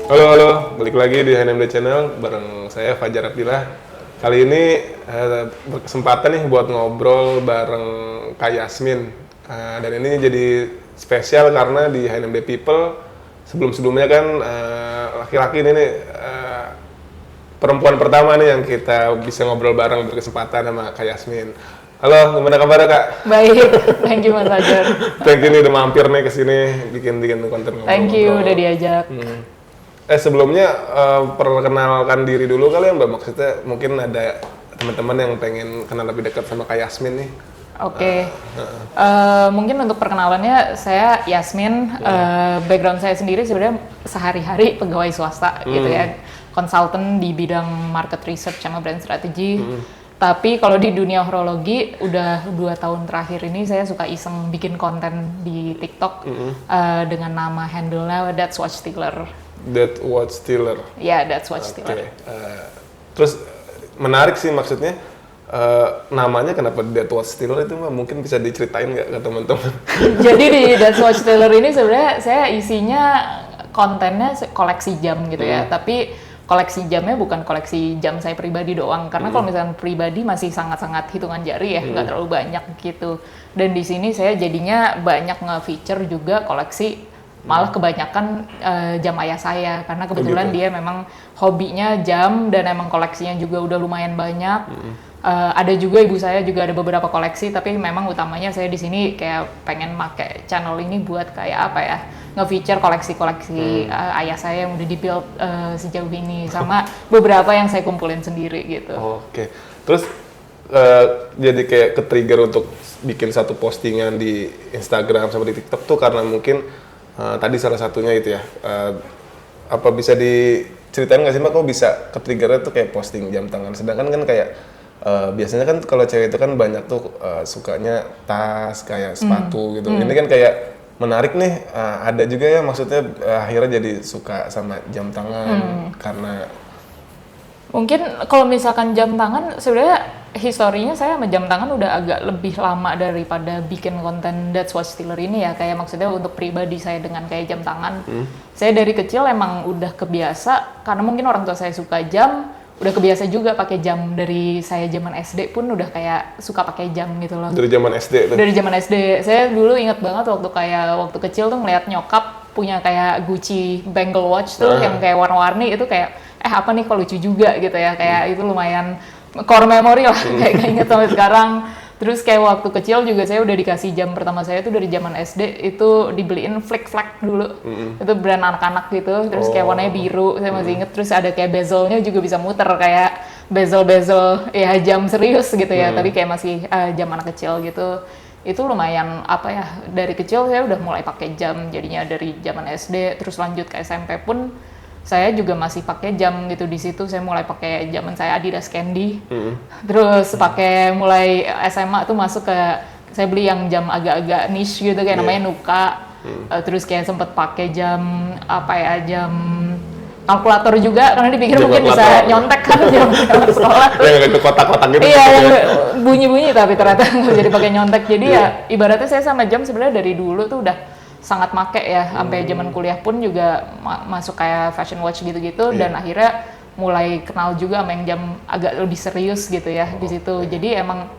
Halo, balik lagi di HNMD Channel bareng saya Fajar Abdillah. Kali ini berkesempatan nih buat ngobrol bareng Kak Yasmin. Dan ini jadi spesial karena di HNMD People sebelum-sebelumnya kan laki-laki ini nih perempuan pertama nih yang kita bisa ngobrol bareng berkesempatan sama Kak Yasmin. Halo, gimana kabar Kak? Baik, thank you Mas Fajar. Thank you nih udah mampir nih ke sini bikin konten ngobrol. Thank you udah diajak. Sebelumnya perkenalkan diri dulu kali ya Mbak, maksudnya mungkin ada teman-teman yang pengen kenal lebih dekat sama Kak Yasmin nih. Oke. Mungkin untuk perkenalannya saya Yasmin, background saya sendiri sebenarnya sehari-hari pegawai swasta gitu ya, konsultan di bidang market research sama brand strategy. Tapi kalau di dunia horologi udah 2 tahun terakhir ini saya suka iseng bikin konten di TikTok dengan nama handle-nya That's Watch Stealer. That Watch Stealer. Ya, That's Watch Stealer. Terus menarik sih maksudnya namanya kenapa That Watch Stealer itu mungkin bisa diceritain nggak ke teman-teman? Jadi di That's Watch Stealer ini sebenarnya saya isinya kontennya koleksi jam gitu ya, tapi koleksi jamnya bukan koleksi jam saya pribadi doang, karena kalau misalnya pribadi masih sangat-sangat hitungan jari ya, nggak terlalu banyak gitu. Dan di sini saya jadinya banyak nge-feature juga koleksi, malah kebanyakan jam ayah saya, karena kebetulan dia memang hobinya jam dan emang koleksinya juga udah lumayan banyak. Ada juga ibu saya juga ada beberapa koleksi, tapi memang utamanya saya di sini kayak pengen make channel ini buat kayak apa ya, nge-feature koleksi-koleksi ayah saya yang udah di-build sejauh ini, sama beberapa yang saya kumpulin sendiri gitu. Oke. Terus jadi kayak ke-trigger untuk bikin satu postingan di Instagram sama di TikTok tuh karena mungkin tadi salah satunya itu ya. Apa bisa diceritain nggak sih Mbak, kok bisa ke-triggernya tuh kayak posting jam tangan, sedangkan kan kayak biasanya kan kalau cewek itu kan banyak tuh sukanya tas, kayak sepatu gitu. Ini kan kayak menarik nih, ada juga ya maksudnya akhirnya jadi suka sama jam tangan karena mungkin kalau misalkan jam tangan sebenarnya historinya saya sama jam tangan udah agak lebih lama daripada bikin konten That's Watch Stealer ini ya, kayak maksudnya untuk pribadi saya dengan kayak jam tangan. Saya dari kecil emang udah kebiasa karena mungkin orang tua saya suka jam, udah kebiasa juga pakai jam dari saya zaman SD pun udah kayak suka pakai jam gitu loh. Dari zaman SD tuh? Dari zaman SD. Saya dulu ingat banget waktu kecil tuh ngeliat nyokap punya kayak Gucci bangle watch tuh yang kayak warna-warni, itu kayak apa nih kok lucu juga gitu ya, kayak itu lumayan core memory lah, kayak inget sampai sekarang. Terus kayak waktu kecil juga saya udah dikasih jam pertama saya tuh dari zaman SD, itu dibeliin Flick Flag dulu. Itu brand anak-anak gitu, terus kayak warnanya biru, saya masih inget. Terus ada kayak bezelnya juga bisa muter, kayak bezel-bezel ya jam serius gitu ya, tapi kayak masih jam anak kecil gitu. Itu lumayan apa ya, dari kecil saya udah mulai pakai jam, jadinya dari zaman SD terus lanjut ke SMP pun saya juga masih pakai jam gitu. Di situ saya mulai pakai zaman saya Adidas Candy. Terus pakai mulai SMA tuh masuk ke, saya beli yang jam agak-agak niche gitu kayak namanya Nuka. Terus kayak sempet pakai jam apa ya, jam kalkulator juga karena dipikir mungkin bisa nyontek kan jam sekolah. Yang itu kotak-kotak gitu. Iya, yang bunyi-bunyi tapi ternyata nggak jadi pakai nyontek. Jadi ya ibaratnya saya sama jam sebenarnya dari dulu tuh udah sangat make ya, sampai zaman kuliah pun juga masuk kayak fashion watch gitu-gitu, dan akhirnya mulai kenal juga sama yang jam agak lebih serius gitu ya di situ. Jadi emang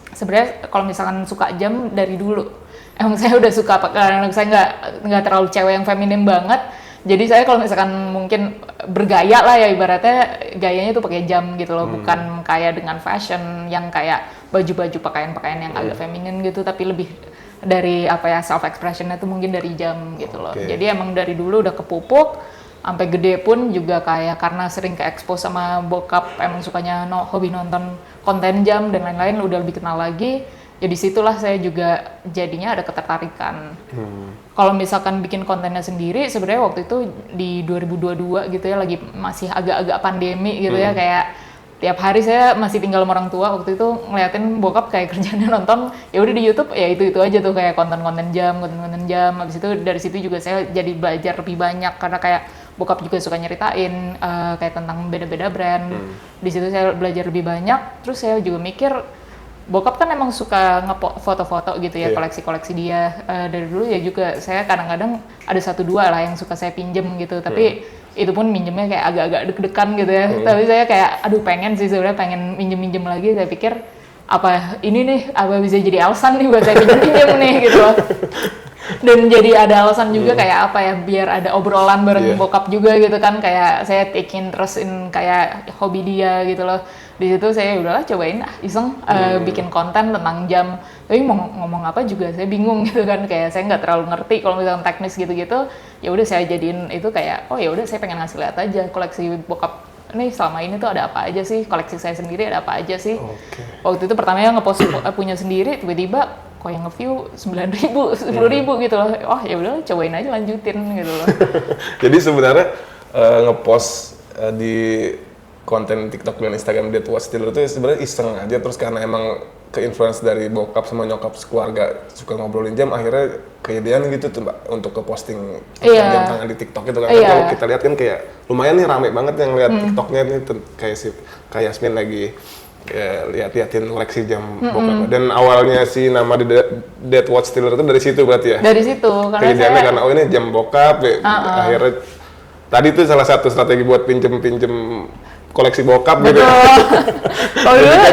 sebenarnya kalau misalkan suka jam dari dulu, emang saya udah suka karena saya nggak terlalu cewek yang feminim banget. Jadi saya kalau misalkan mungkin bergaya lah ya, ibaratnya gayanya tuh pakai jam gitu loh, bukan kayak dengan fashion yang kayak baju-baju pakaian-pakaian yang agak feminin gitu, tapi lebih dari apa ya, self expressionnya tuh mungkin dari jam gitu loh. Jadi emang dari dulu udah kepupuk, sampai gede pun juga kayak karena sering ke expose sama bokap, emang sukanya hobi nonton konten jam dan lain-lain, udah lebih kenal lagi. Ya disitulah saya juga jadinya ada ketertarikan. Kalau misalkan bikin kontennya sendiri, sebenarnya waktu itu di 2022 gitu ya, lagi masih agak-agak pandemi gitu ya, kayak tiap hari saya masih tinggal sama orang tua, waktu itu ngeliatin bokap kayak kerjanya nonton, ya udah di YouTube ya itu aja tuh, kayak konten-konten jam. Habis itu dari situ juga saya jadi belajar lebih banyak karena kayak bokap juga suka nyeritain kayak tentang beda-beda brand. Di situ saya belajar lebih banyak. Terus saya juga mikir bokap kan emang suka ngefoto-foto gitu ya, koleksi-koleksi dia. Dari dulu ya juga saya kadang-kadang ada 1-2 lah yang suka saya pinjem gitu, tapi itu pun minjemnya kayak agak-agak deg-degan gitu ya. Tapi saya kayak aduh pengen sih sebenarnya pengen minjem lagi. Saya pikir apa ini nih apa bisa jadi alasan nih buat saya pinjem nih gitu loh. Dan jadi ada alasan juga kayak apa ya biar ada obrolan bareng bokap juga gitu kan, kayak saya take interest in kayak hobi dia gitu loh. Di situ saya udahlah cobain iseng bikin konten tentang jam, tapi mau ngomong apa juga saya bingung gitu kan, kayak saya nggak terlalu ngerti kalau misalnya teknis gitu-gitu. Ya udah saya jadiin itu kayak oh ya udah saya pengen ngasih lihat aja koleksi bokap nih selama ini tuh ada apa aja sih, koleksi saya sendiri ada apa aja sih. Waktu itu pertamanya ngepost punya sendiri, tiba-tiba kok yang nge-view 9.000, 10.000 gitu loh. Oh ya udah cobain aja lanjutin gitu loh. Jadi sebenarnya ngepost di konten TikTok dan Instagram Dead Watch Stealer itu sebenarnya iseng aja, terus karena emang ke-influence dari bokap sama nyokap sekeluarga suka ngobrolin jam, akhirnya kejadian gitu tuh Mbak untuk ke posting jam tangan di TikTok itu kan. Kalau kita lihat kan kayak lumayan nih rame banget yang lihat TikToknya nih kayak Yasmin lagi lihat-liatin koleksi jam bokap. Dan awalnya si nama di Dead Watch Stealer itu dari situ berarti ya? Dari situ, karena karena oh ini jam bokap akhirnya tadi tuh salah satu strategi buat pinjem koleksi bokap gitu. Kalau dulu,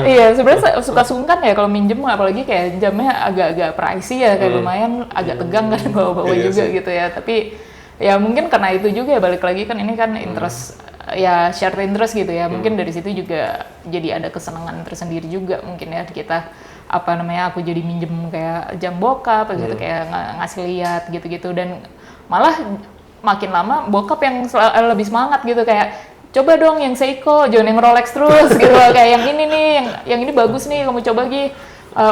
iya sebenarnya suka sungkan ya kalau minjem, apalagi kayak jamnya agak-agak pricey ya, kayak lumayan agak tegang kan bawa-bawa juga gitu ya. Tapi ya mungkin karena itu juga ya, balik lagi kan ini kan interest ya, shared interest gitu ya. Mungkin dari situ juga jadi ada kesenangan tersendiri juga mungkin ya kita apa namanya, aku jadi minjem kayak jam bokap gitu, kayak ngasih lihat gitu-gitu. Dan malah makin lama bokap yang lebih semangat gitu, kayak coba dong yang Seiko, jangan yang Rolex terus gitu loh, kayak yang ini nih, yang ini bagus nih, kamu coba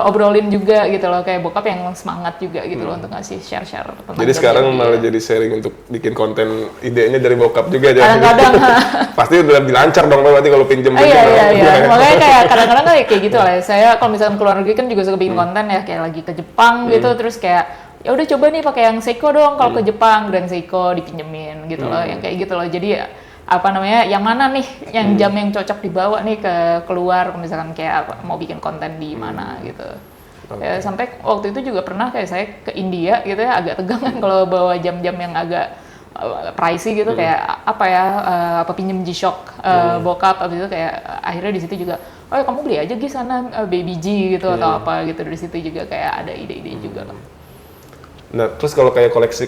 obrolin juga gitu loh, kayak bokap yang semangat juga gitu loh untuk ngasih share-share tentang. Jadi sekarang malah jadi sharing untuk bikin konten, idenya dari bokap juga aja. Kadang-kadang pasti udah lebih lancar dong berarti kalau pinjem. Iya. Makanya kayak kadang-kadang kayak gitu lah. Saya kalau misalkan keluar negeri kan juga suka bikin konten ya, kayak lagi ke Jepang gitu, terus kayak ya udah coba nih pakai yang Seiko dong kalau ke Jepang, dan Seiko dipinjemin gitu loh, yang kayak gitu loh. Jadi apa namanya, yang mana nih yang jam yang cocok dibawa nih ke keluar misalkan kayak mau bikin konten di mana gitu. Ya, sampai waktu itu juga pernah kayak saya ke India gitu ya, agak tegang kan kalau bawa jam-jam yang agak pricey gitu, kayak apa ya, apa pinjem G-Shock bokap, abis itu kayak akhirnya di situ juga oh ya kamu beli aja di sana Baby G gitu atau apa gitu. Dari situ juga kayak ada ide-ide juga lah. Nah, terus kalau kayak koleksi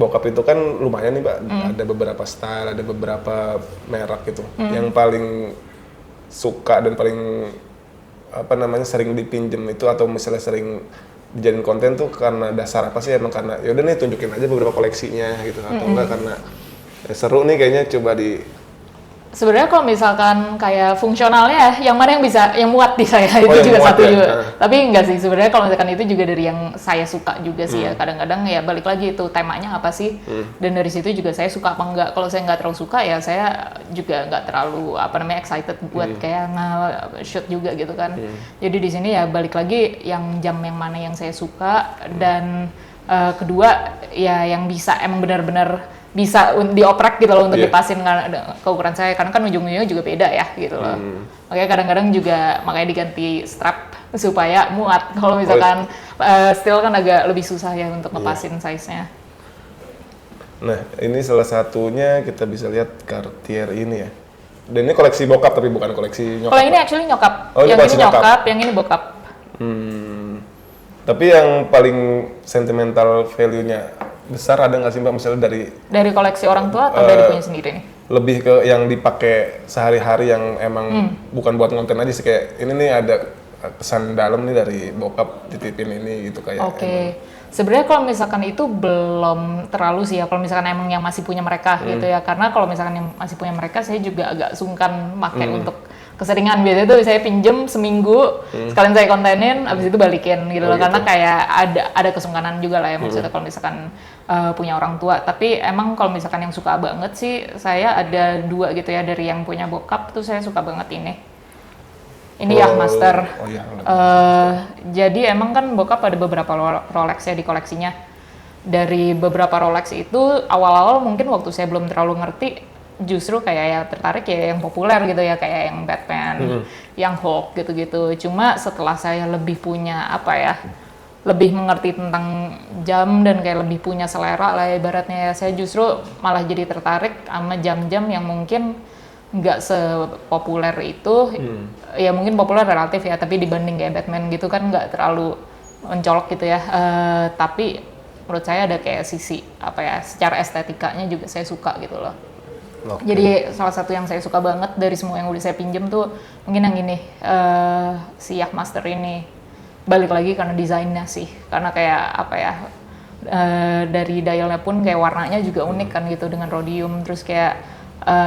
bokap itu kan lumayan nih Mbak, ada beberapa style, ada beberapa merek gitu. Yang paling suka dan paling apa namanya sering dipinjem itu, atau misalnya sering dijadiin konten tuh karena dasar apa sih? Emang karena ya udah nih tunjukin aja beberapa koleksinya gitu, atau enggak karena seru nih kayaknya coba di. Sebenarnya kalau misalkan kayak fungsionalnya yang mana yang bisa, yang muat di saya itu juga satu ya? juga. Tapi enggak sih, sebenarnya kalau misalkan itu juga dari yang saya suka juga sih ya. Kadang-kadang ya balik lagi itu temanya apa sih, dan dari situ juga saya suka apa enggak. Kalau saya nggak terlalu suka ya saya juga nggak terlalu apa namanya excited buat kayak shoot juga gitu kan. Jadi di sini ya balik lagi yang jam yang mana yang saya suka, dan kedua ya yang bisa emang benar-benar bisa dioprek gitu loh untuk dipasin ke ukuran saya, karena kan ujung-ujungnya juga beda ya gitu loh. Makanya kadang-kadang juga makanya diganti strap supaya muat. Kalau misalkan steel kan agak lebih susah ya untuk ngepasin size-nya. Nah, ini salah satunya kita bisa lihat Cartier ini ya. Dan ini koleksi bokap tapi bukan koleksi nyokap. Kalau ini actually nyokap. Oh, yang ini nyokap, yang ini bokap. Tapi yang paling sentimental value-nya besar ada nggak sih Mbak, misalnya dari koleksi orang tua atau dari punya sendiri nih? Lebih ke yang dipakai sehari-hari yang emang bukan buat konten aja sih, kayak ini nih ada pesan dalam nih dari bokap titipin ini gitu kayak. Oke. Sebenarnya kalau misalkan itu belum terlalu sih ya, kalau misalkan emang yang masih punya mereka gitu ya, karena kalau misalkan yang masih punya mereka saya juga agak sungkan pakai untuk keseringan. Biasanya tuh saya pinjem seminggu, sekalian saya kontenin, abis itu balikin gitu loh, karena kayak ada kesungkanan juga lah ya maksudnya kalau misalkan punya orang tua. Tapi emang kalau misalkan yang suka banget sih, saya ada 2 gitu ya, dari yang punya bokap tuh saya suka banget ini Yachtmaster. Jadi emang kan bokap ada beberapa Rolex ya di koleksinya. Dari beberapa Rolex itu awal-awal mungkin waktu saya belum terlalu ngerti, justru kayak ya tertarik ya yang populer gitu ya, kayak yang Batman, yang Hulk gitu-gitu. Cuma setelah saya lebih punya apa ya, lebih mengerti tentang jam dan kayak lebih punya selera lah ibaratnya ya. Saya justru malah jadi tertarik sama jam-jam yang mungkin nggak sepopuler itu. Ya mungkin populer relatif ya, tapi dibanding kayak Batman gitu kan nggak terlalu mencolok gitu ya. Tapi menurut saya ada kayak sisi apa ya, secara estetikanya juga saya suka gitu loh. Jadi salah satu yang saya suka banget dari semua yang udah saya pinjem tuh mungkin yang ini, si Yachtmaster ini. Balik lagi karena desainnya sih, karena kayak apa ya, dari dialnya pun kayak warnanya juga unik kan gitu dengan rhodium, terus kayak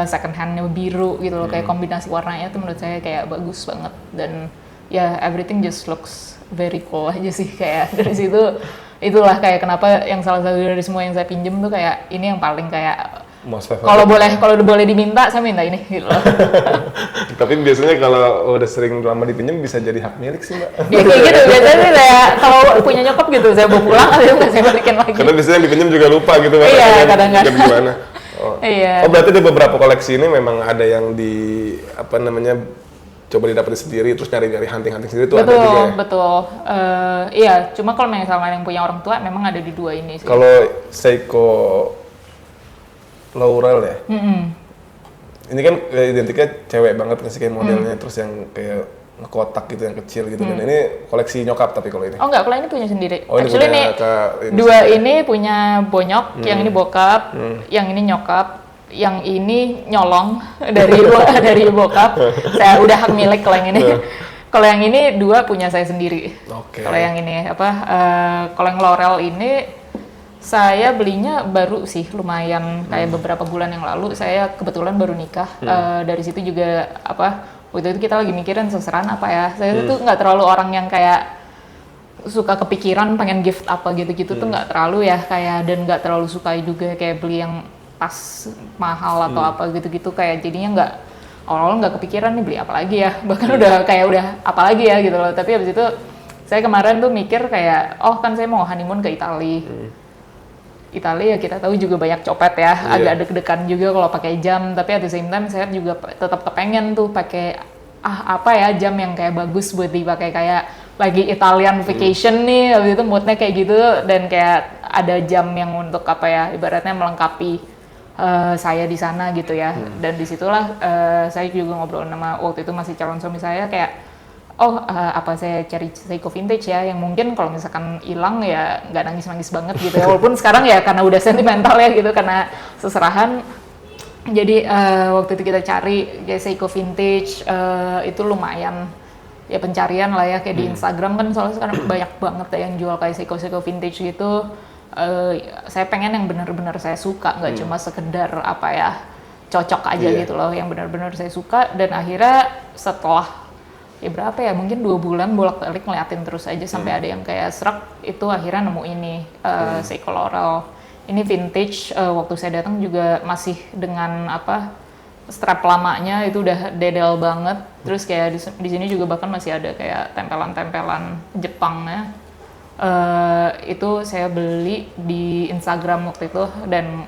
second handnya biru gitu loh, kayak kombinasi warnanya tuh menurut saya kayak bagus banget, dan ya everything just looks very cool aja sih. Kayak dari situ itulah kayak kenapa yang salah satu dari semua yang saya pinjem tuh kayak ini yang paling kayak kalau boleh diminta saya minta ini gitu loh. Tapi biasanya kalau udah sering lama dipinjam bisa jadi hak milik sih Mbak. Ya kayak gitu, biasanya sih saya kalau punya nyokap gitu saya bawa pulang atau nggak saya balikin lagi. Karena biasanya yang dipinjam juga lupa gitu Mbak. Iya, kadang-kadang. Gimana? Iya. Oh berarti di beberapa koleksi ini memang ada yang di apa namanya coba didapetin sendiri, terus nyari-nyari hunting sendiri tuh ada juga ya? Betul. Iya, cuma kalau misalnya yang punya orang tua memang ada di dua ini sih. Kalau Seiko Laurel ya? Ini kan identiknya cewek banget kan sih kayak modelnya, terus yang kayak ngekotak gitu, yang kecil gitu. Dan ini koleksi nyokap tapi kalau ini? Oh enggak, kalau ini punya sendiri. Oh ini Actually punya dua ini punya bonyok, yang ini bokap, yang ini nyokap. Yang ini nyolong dari bokap. Saya udah hak milik kalau yang ini. Kalau yang ini dua punya saya sendiri. Kalau yang ini kalau yang Laurel ini saya belinya baru sih, lumayan kayak beberapa bulan yang lalu. Saya kebetulan baru nikah. Dari situ juga waktu itu kita lagi mikirin seserahan apa ya. Saya tuh nggak terlalu orang yang kayak suka kepikiran pengen gift apa gitu-gitu tuh nggak terlalu ya, kayak, dan nggak terlalu suka juga kayak beli yang tas mahal atau apa gitu-gitu, kayak jadinya awal-awal nggak kepikiran nih beli apa lagi ya, bahkan udah apa lagi ya gitu loh. Tapi habis itu saya kemarin tuh mikir kayak kan saya mau honeymoon ke Italia. Italia ya kita tahu juga banyak copet ya, agak deg-degan juga kalau pakai jam, tapi at the same time saya juga tetap kepengen tuh pakai jam yang kayak bagus buat dipakai kayak lagi Italian vacation nih, habis itu moodnya kayak gitu, dan kayak ada jam yang untuk ibaratnya melengkapi saya di sana gitu ya. Dan disitulah saya juga ngobrol sama waktu itu masih calon suami saya kayak saya cari Seiko vintage ya, yang mungkin kalau misalkan hilang ya nggak nangis banget gitu ya, walaupun sekarang ya karena udah sentimental ya gitu karena seserahan. Jadi waktu itu kita cari kayak Seiko vintage, itu lumayan ya pencarian lah ya, kayak di Instagram kan soalnya sekarang banyak banget ya yang jual kayak Seiko vintage gitu. Saya pengen yang benar-benar saya suka, nggak cuma sekedar cocok aja gitu loh, yang benar-benar saya suka. Dan akhirnya setelah berapa ya, mungkin 2 bulan bolak-balik ngeliatin terus aja sampai ada yang kayak serak, itu akhirnya nemu ini Seiko Laurel. Ini vintage, waktu saya datang juga masih dengan strap lamanya, itu udah dedel banget. Terus kayak di sini juga bahkan masih ada kayak tempelan-tempelan Jepangnya. Itu saya beli di Instagram waktu itu, dan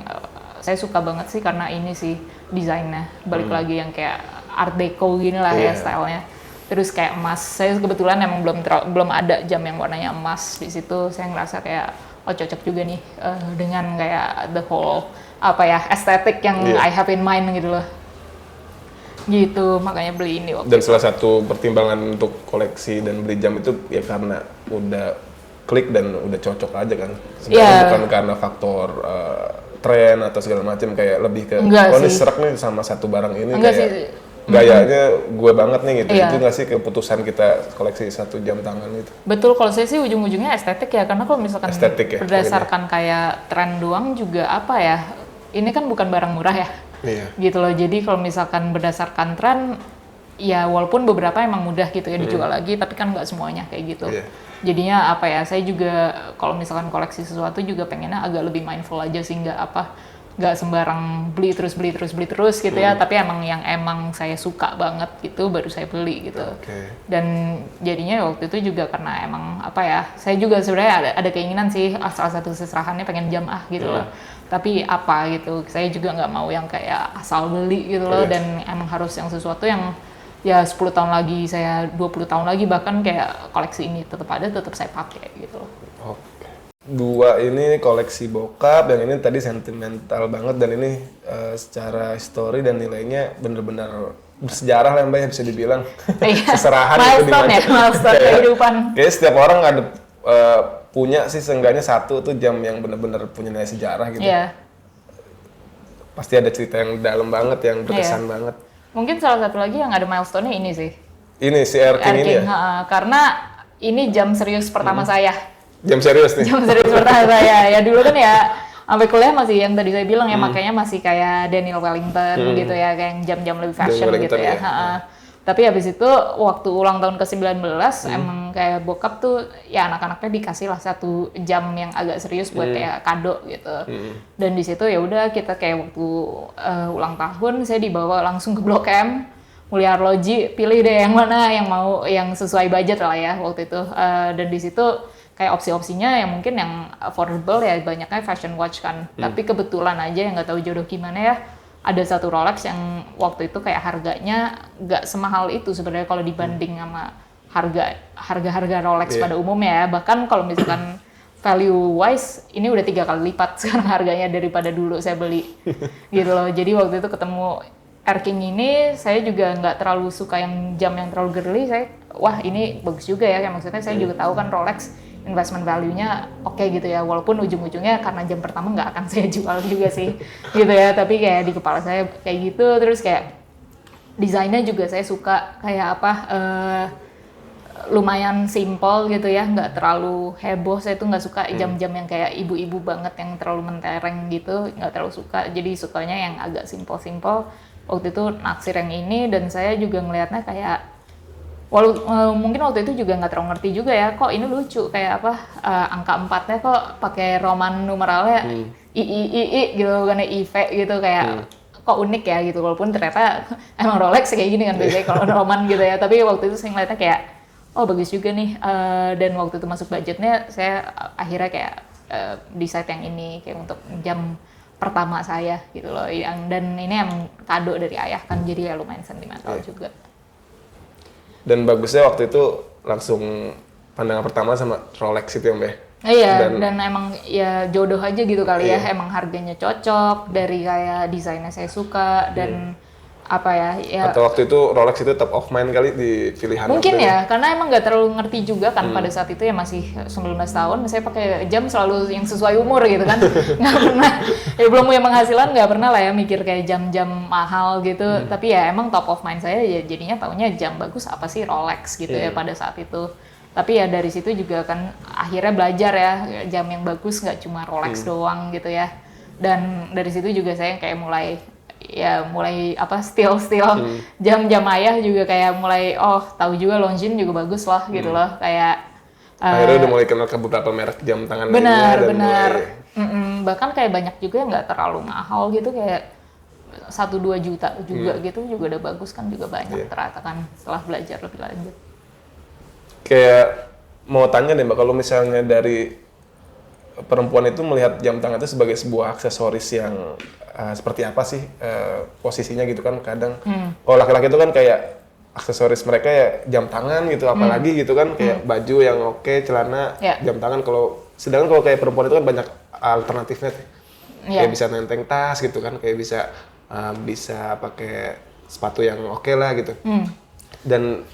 saya suka banget sih karena ini sih desainnya balik lagi yang kayak art deco gini lah ya stylenya. Terus kayak emas, saya kebetulan emang belum ada jam yang warnanya emas di situ. Saya ngerasa kayak cocok juga nih dengan kayak the whole estetik yang I have in mind gitu loh. Gitu, makanya beli ini waktu Dan salah satu pertimbangan untuk koleksi dan beli jam itu ya karena udah klik dan udah cocok aja kan. Sebenarnya bukan karena faktor tren atau segala macam, kayak lebih ke ini serak nih sama satu barang ini. Enggak kayak sih. Gayanya gue banget nih gitu. Itu nggak sih keputusan kita koleksi satu jam tangan itu? Betul, kalau saya sih ujung-ujungnya estetik ya, karena kalau misalkan berdasarkan kayak tren doang juga ini kan bukan barang murah ya. Gitu loh. Jadi kalau misalkan berdasarkan tren ya walaupun beberapa emang mudah gitu ya dijual lagi, tapi kan nggak semuanya kayak gitu. Jadinya saya juga kalau misalkan koleksi sesuatu juga pengennya agak lebih mindful aja sih, nggak sembarang beli terus gitu ya, tapi emang saya suka banget gitu baru saya beli gitu. Dan jadinya waktu itu juga karena emang saya juga sebenarnya ada keinginan sih salah satu seserahannya pengen jam gitu loh. Tapi gitu, saya juga nggak mau yang kayak asal beli gitu loh, dan emang harus yang sesuatu yang ya 10 tahun lagi, saya 20 tahun lagi bahkan kayak koleksi ini tetap ada, tetap saya pakai gitu loh. Oke. Dua ini koleksi bokap, dan ini tadi sentimental banget, dan ini secara histori dan nilainya bener-bener bersejarah lah Mbak ya, bisa dibilang. Seserahan itu di mana. Milestone kehidupan. Kayak setiap orang ada punya sih seenggaknya satu tuh jam yang bener-bener punya nilai sejarah gitu. Iya. Pasti ada cerita yang dalam banget, yang berkesan banget. Mungkin salah satu lagi yang ada milestone-nya ini sih. Ini si Air King ini ya? Karena ini jam serius pertama saya. Jam serius nih? Jam serius pertama saya. Ya dulu kan ya, sampai kuliah masih yang tadi saya bilang ya, makanya masih kayak Daniel Wellington gitu ya, kayak yang jam-jam lebih fashion gitu ya. Tapi habis itu waktu ulang tahun ke-19 emang kayak bokap tuh ya anak-anaknya dikasih lah satu jam yang agak serius buat kayak kado gitu. Dan di situ ya udah kita kayak waktu ulang tahun saya dibawa langsung ke Blok M, Mulia Arloji, pilih deh yang mana yang mau, yang sesuai budget lah ya waktu itu. Dan di situ kayak opsi-opsinya yang mungkin yang affordable ya banyaknya fashion watch kan. Tapi kebetulan aja yang nggak tahu jodoh gimana ya, ada satu Rolex yang waktu itu kayak harganya nggak semahal itu sebenarnya kalau dibanding sama harga Rolex pada umumnya ya. Bahkan kalau misalkan value wise ini udah 3 kali lipat sekarang harganya daripada dulu saya beli gitu loh. Jadi waktu itu ketemu Air King ini, saya juga nggak terlalu suka yang jam yang terlalu girly. Saya wah ini bagus juga ya, kayak maksudnya saya juga tahu kan Rolex investment value-nya oke gitu ya, walaupun ujung-ujungnya karena jam pertama nggak akan saya jual juga sih gitu ya, tapi kayak di kepala saya kayak gitu. Terus kayak desainnya juga saya suka, kayak apa lumayan simple gitu ya, nggak terlalu heboh. Saya tuh nggak suka jam-jam yang kayak ibu-ibu banget yang terlalu mentereng gitu, nggak terlalu suka. Jadi sukanya yang agak simple-simple. Waktu itu naksir yang ini, dan saya juga ngelihatnya kayak mungkin waktu itu juga nggak terlalu ngerti juga ya, kok ini lucu kayak apa angka 4-nya kok pakai Roman numeralnya I gitu, bukan IV gitu, kayak kok unik ya gitu, walaupun ternyata emang Rolex kayak gini kan biasanya kalau Roman gitu ya. Tapi waktu itu saya ngeliatnya kayak oh bagus juga nih, dan waktu itu masuk budgetnya saya akhirnya kayak decide yang ini kayak untuk jam pertama saya gitu loh, dan ini emang kado dari ayah kan, jadi ya lumayan sentimental juga. Dan bagusnya waktu itu langsung pandangan pertama sama Rolex itu ya Mbak? Iya, dan emang ya jodoh aja gitu kali ya, emang harganya cocok, dari kayak desainnya saya suka, dan apa ya atau waktu itu Rolex itu top of mind kali di pilihan mungkin ya, karena emang nggak terlalu ngerti juga kan pada saat itu ya, masih 19 tahun, saya pakai jam selalu yang sesuai umur gitu kan. Nggak pernah, ya belum punya penghasilan, nggak pernah lah ya mikir kayak jam-jam mahal gitu. Tapi ya emang top of mind saya ya jadinya taunya jam bagus apa sih Rolex gitu ya pada saat itu. Tapi ya dari situ juga kan akhirnya belajar ya, jam yang bagus nggak cuma Rolex doang gitu ya. Dan dari situ juga saya kayak mulai apa steal jam-jam ayah juga, kayak mulai tahu juga Longines juga bagus loh gitu loh, kayak akhirnya udah mulai kenal ke beberapa merek jam tangan benar bahkan kayak banyak juga yang nggak terlalu mahal gitu, kayak 1-2 juta juga gitu juga udah bagus kan, juga banyak ternyata kan setelah belajar lebih lanjut. Kayak mau tanya deh Mbak, kalau misalnya dari perempuan itu melihat jam tangan itu sebagai sebuah aksesoris yang seperti apa sih posisinya gitu kan kadang. Kalau laki-laki itu kan kayak aksesoris mereka ya jam tangan gitu, apalagi gitu kan kayak baju yang oke, celana, jam tangan. Sedangkan kalau kayak perempuan itu kan banyak alternatifnya tuh. Kayak bisa nenteng tas gitu kan, kayak bisa pakai sepatu yang oke lah gitu. Dan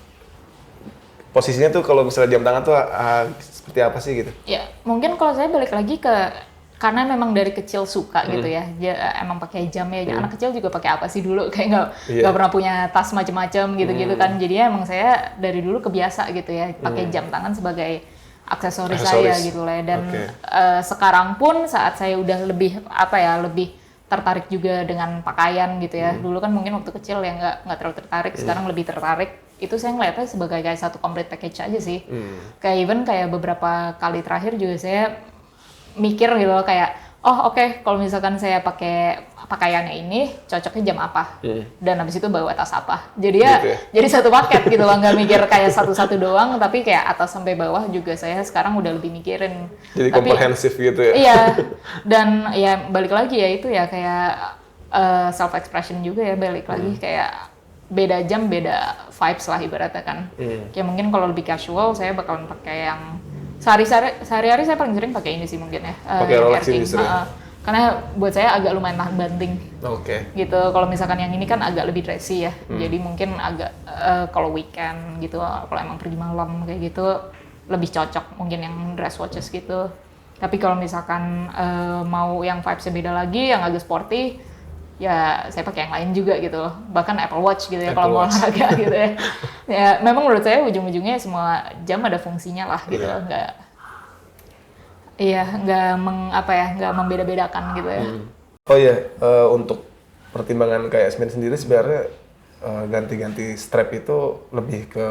posisinya tuh kalau misalnya jam tangan tuh seperti apa sih gitu? Ya, mungkin kalau saya balik lagi ke karena memang dari kecil suka gitu ya, emang pakai jam ya. Anak kecil juga pakai apa sih dulu, kayak nggak pernah punya tas macam-macam gitu-gitu kan. Jadinya emang saya dari dulu kebiasa gitu ya pakai jam tangan sebagai aksesoris saya gitu lah. Dan sekarang pun saat saya udah lebih tertarik juga dengan pakaian gitu ya. Dulu kan mungkin waktu kecil ya nggak terlalu tertarik, sekarang lebih tertarik. Itu saya ngeliatnya sebagai kayak satu complete package aja sih. Kayak even kayak beberapa kali terakhir juga saya mikir gitu loh, kayak oke, kalau misalkan saya pakai pakaiannya ini cocoknya jam apa, dan habis itu bawa tas apa. Jadi ya gitu ya? Jadi satu paket gitu loh, nggak mikir kayak satu-satu doang, tapi kayak atas sampai bawah juga saya sekarang udah lebih mikirin. Jadi komprehensif gitu ya? Iya, dan ya balik lagi ya itu ya kayak self expression juga ya, balik lagi kayak beda jam, beda vibes lah ibaratnya kan. Kayak mungkin kalau lebih casual, saya bakalan pakai yang sehari-hari saya paling sering pakai ini sih mungkin ya. Pakai Rolex ini sering. Karena buat saya agak lumayan tahan banting. Oke. Gitu. Kalau misalkan yang ini kan agak lebih dressy ya. Jadi mungkin agak kalau weekend gitu, kalau emang pergi malam kayak gitu lebih cocok mungkin yang dress watches gitu. Tapi kalau misalkan mau yang vibes-nya beda lagi, yang agak sporty, ya saya pakai yang lain juga gitu. Bahkan Apple Watch gitu ya kalau mau olahraga gitu ya. Ya memang menurut saya ujung-ujungnya semua jam ada fungsinya lah gitu. Nggak membeda-bedakan gitu ya. Oh iya, untuk pertimbangan kayak Yasmin sendiri sebenarnya ganti-ganti strap itu lebih ke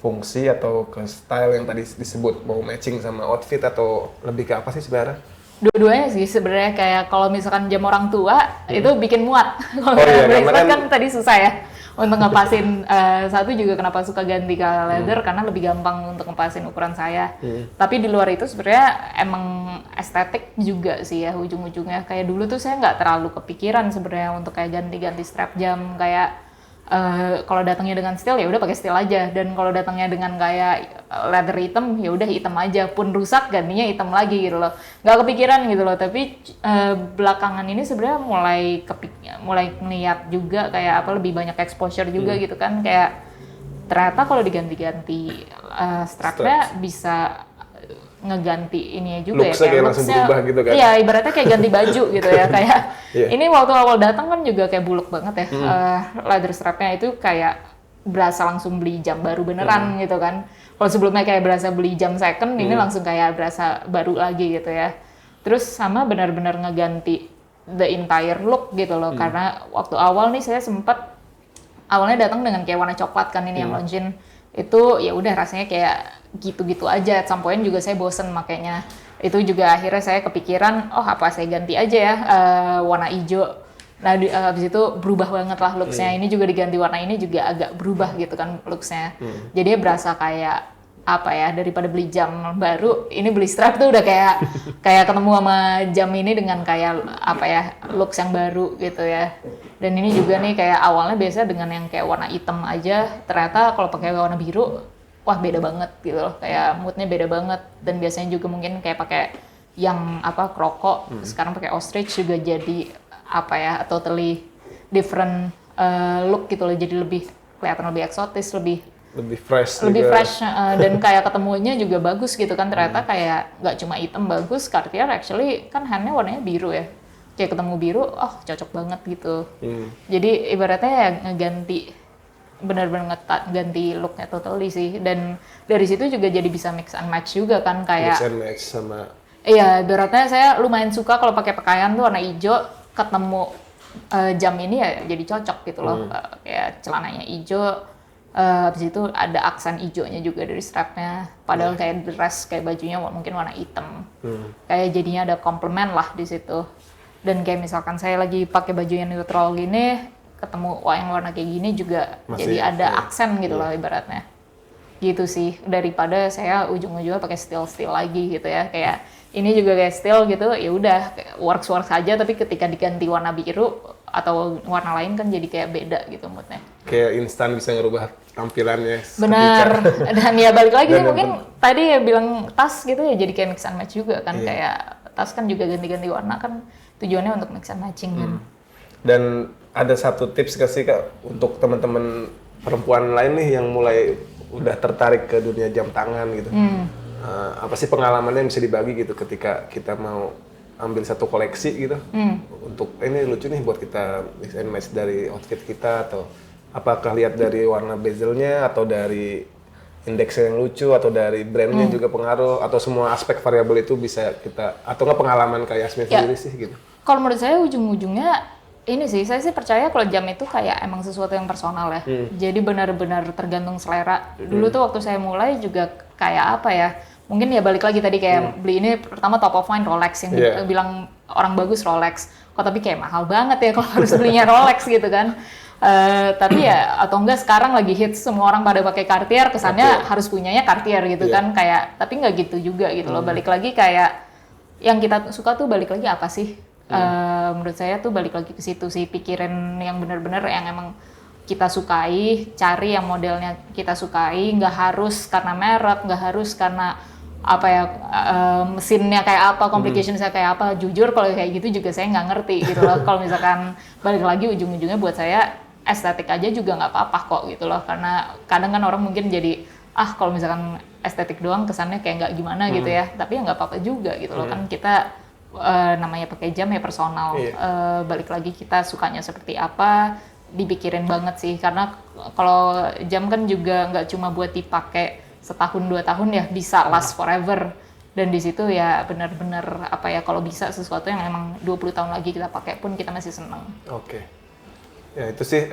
fungsi atau ke style yang tadi disebut, mau matching sama outfit atau lebih ke apa sih sebenarnya? Dua-duanya sih sebenarnya, kayak kalau misalkan jam orang tua itu bikin muat. Kalau bracelet kan tadi susah ya untuk ngepasin. Satu juga kenapa suka ganti ke leather karena lebih gampang untuk ngepasin ukuran saya. Tapi di luar itu sebenarnya emang estetik juga sih ya ujung-ujungnya. Kayak dulu tuh saya nggak terlalu kepikiran sebenarnya untuk kayak ganti-ganti strap jam. Kayak kalau datangnya dengan steel ya udah pakai steel aja, dan kalau datangnya dengan kayak leather hitam ya udah hitam aja, pun rusak gantinya hitam lagi gitu loh. Nggak kepikiran gitu loh. Tapi belakangan ini sebenarnya mulai ngeliat juga kayak apa, lebih banyak exposure juga gitu kan, kayak ternyata kalau diganti-ganti strapnya bisa ngeganti ininya juga looks-nya kayak langsung berubah gitu kan. Iya, ibaratnya kayak ganti baju gitu ya. Kayak ini waktu awal datang kan juga kayak buluk banget ya. Leather strapnya itu kayak berasa langsung beli jam baru beneran gitu kan. Kalau sebelumnya kayak berasa beli jam second, ini langsung kayak berasa baru lagi gitu ya. Terus sama benar-benar ngeganti the entire look gitu loh. Karena waktu awal nih saya sempat awalnya datang dengan kayak warna coklat kan, ini yang Longines. Itu ya udah rasanya kayak gitu-gitu aja. At some point juga saya bosen makanya. Itu juga akhirnya saya kepikiran, oh apa saya ganti aja ya warna hijau. Nah habis itu berubah banget lah looks-nya. Ini juga diganti warna ini juga agak berubah gitu kan looks-nya. Jadi berasa kayak apa ya, daripada beli jam baru, ini beli strap tuh udah kayak ketemu sama jam ini dengan kayak apa ya, looks yang baru gitu ya. Dan ini juga nih kayak awalnya biasa dengan yang kayak warna hitam aja, ternyata kalau pakai warna biru, wah beda banget gitu loh, kayak moodnya beda banget. Dan biasanya juga mungkin kayak pakai yang apa kroko, sekarang pakai ostrich juga jadi apa ya, totally different look gitu loh, jadi lebih kelihatan lebih eksotis, lebih fresh dan kayak ketemunya juga bagus gitu kan. Ternyata kayak nggak cuma hitam bagus, Cartier actually kan handnya warnanya biru ya, kayak ketemu biru, oh cocok banget gitu. Jadi ibaratnya ya ngeganti, benar-benar ganti looknya totally sih. Dan dari situ juga jadi bisa mix and match juga kan, kayak mix and match sama iya, ibaratnya saya lumayan suka kalau pakai pakaian tuh warna hijau, ketemu jam ini ya jadi cocok gitu loh. Kayak celananya hijau, habis itu ada aksen hijaunya juga dari strapnya, padahal kayak dress kayak bajunya mungkin warna hitam. Kayak jadinya ada komplement lah di situ. Dan kayak misalkan saya lagi pakai baju yang neutral gini, ketemu yang warna kayak gini juga jadi ada aksen gitu loh ibaratnya. Gitu sih, daripada saya ujung-ujungnya pakai steel lagi gitu ya. Kayak ini juga kayak steel gitu, ya udah works aja, tapi ketika diganti warna biru atau warna lain kan jadi kayak beda gitu moodnya. Kayak instan bisa ngerubah tampilannya. Benar. Dan ya balik lagi sih mungkin tadi ya bilang tas gitu ya, jadi kayak mix and match juga kan. Kayak tas kan juga ganti-ganti warna kan tujuannya untuk mix and matching kan. Dan ada satu tips nggak sih Kak untuk teman-teman perempuan lain nih yang mulai udah tertarik ke dunia jam tangan gitu? Apa sih pengalamannya yang bisa dibagi gitu ketika kita mau ambil satu koleksi gitu? Untuk ini lucu nih buat kita mix and match dari outfit kita, atau apakah lihat dari warna bezelnya, atau dari indeksnya yang lucu, atau dari brandnya juga pengaruh, atau semua aspek variabel itu bisa kita, atau nggak pengalaman kayak Yasmin sendiri sih gitu? Kalau menurut saya ujung-ujungnya ini sih, saya sih percaya kalau jam itu kayak emang sesuatu yang personal ya. Jadi benar-benar tergantung selera. Dulu tuh waktu saya mulai juga kayak apa ya, mungkin ya balik lagi tadi kayak beli ini pertama top of mind Rolex, yang bilang orang bagus Rolex. Kok tapi kayak mahal banget ya kalau harus belinya Rolex gitu kan. Tapi ya atau enggak sekarang lagi hits semua orang pada pakai Cartier, kesannya harus punyanya Cartier gitu kan, kayak tapi nggak gitu juga gitu loh. Balik lagi kayak yang kita suka tuh balik lagi apa sih? Menurut saya tuh balik lagi ke situ sih, pikirin yang benar-benar yang emang kita sukai, cari yang modelnya kita sukai, nggak harus karena merek, nggak harus karena apa ya mesinnya kayak apa, complications-nya kayak apa. Jujur kalau kayak gitu juga saya nggak ngerti gitu loh. Kalau misalkan balik lagi ujung-ujungnya buat saya estetik aja juga nggak apa-apa kok gitu loh. Karena kadang kan orang mungkin jadi kalau misalkan estetik doang kesannya kayak nggak gimana gitu ya. Tapi ya nggak apa-apa juga gitu loh. Kan kita namanya pakai jam ya personal. Balik lagi kita sukanya seperti apa, dipikirin banget sih. Karena kalau jam kan juga nggak cuma buat dipakai setahun 2 tahun ya, bisa last forever. Dan di situ ya benar-benar apa ya, kalau bisa sesuatu yang emang 20 tahun lagi kita pakai pun kita masih seneng. Oke. Ya itu sih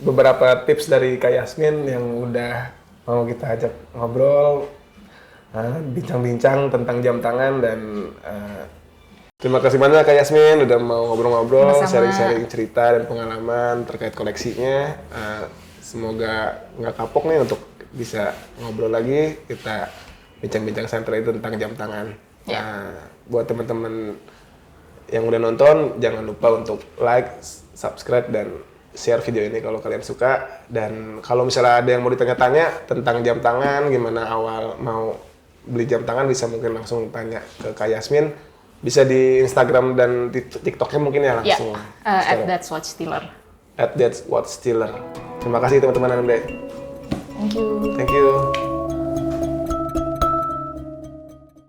beberapa tips dari Kak Yasmin yang udah mau kita ajak ngobrol, bincang-bincang tentang jam tangan. Dan terima kasih banyak Kak Yasmin udah mau ngobrol-ngobrol, sharing-sharing cerita dan pengalaman terkait koleksinya. Semoga nggak kapok nih untuk bisa ngobrol lagi, kita bincang-bincang santai itu tentang jam tangan. Buat teman-teman yang udah nonton, jangan lupa untuk like, subscribe, dan share video ini kalau kalian suka. Dan kalau misalnya ada yang mau ditanya-tanya tentang jam tangan, gimana awal mau beli jam tangan, bisa mungkin langsung tanya ke Kak Yasmin. Bisa di Instagram dan di TikToknya mungkin ya langsung. @thatswatchstealer. @thatswatchstealer. Terima kasih teman-teman Anda. Thank you. Thank you.